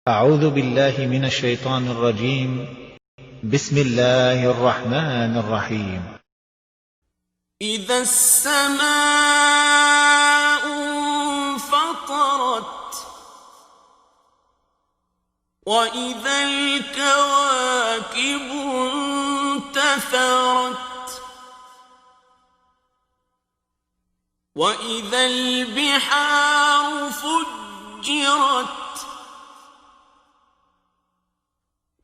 أعوذ بالله من الشيطان الرجيم. بسم الله الرحمن الرحيم. إذا السماء انفطرت وإذا الكواكب انتثرت وإذا البحار فجرت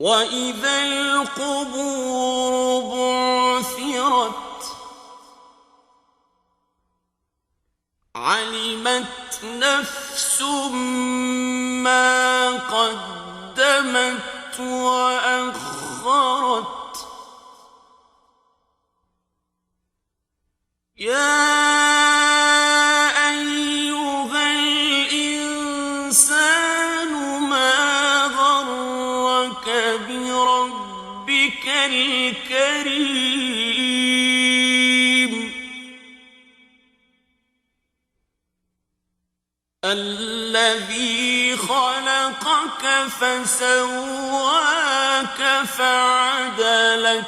وإذا القبور بعثرت علمت نفس ما قدمت وأخرت يا أيها الإنسان ما غرك بربك الكريم الذي خلقك فسواك فعدلك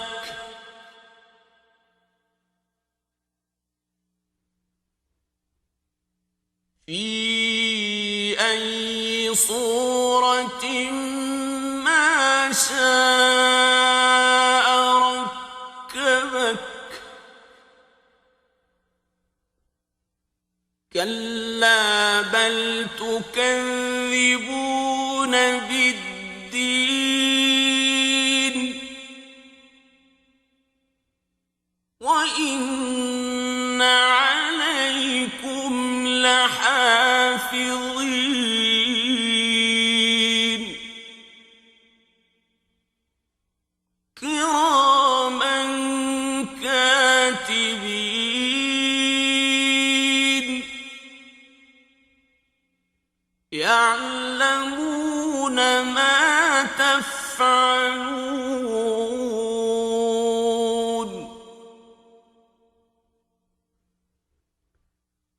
في أي صورة ما شاء ركبك كلا بل تكذبون بالدين وإن عليكم لحافظين كراما كاتبين يعلمون ما تفعلون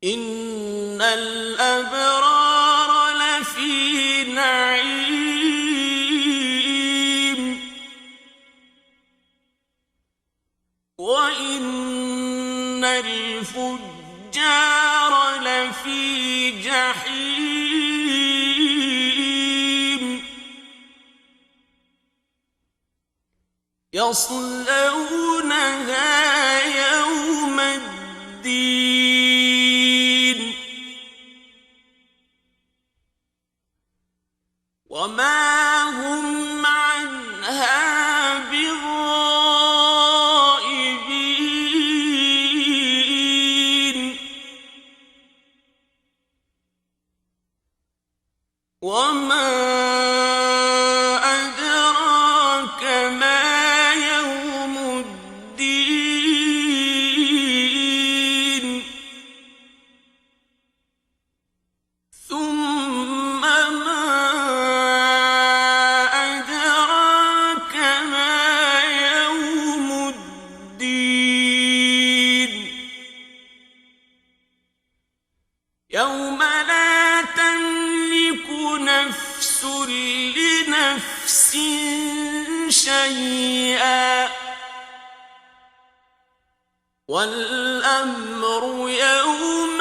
إن الأبرار لفي نعيم وإن الفجار لفي جحيم يصلونها يوم الدين وما هم عنها بغائبين وما أدراك ما يوم الدين ثم ما أدراك ما يوم الدين يوم لا تملك نفس لنفس شيئا والأمر يوم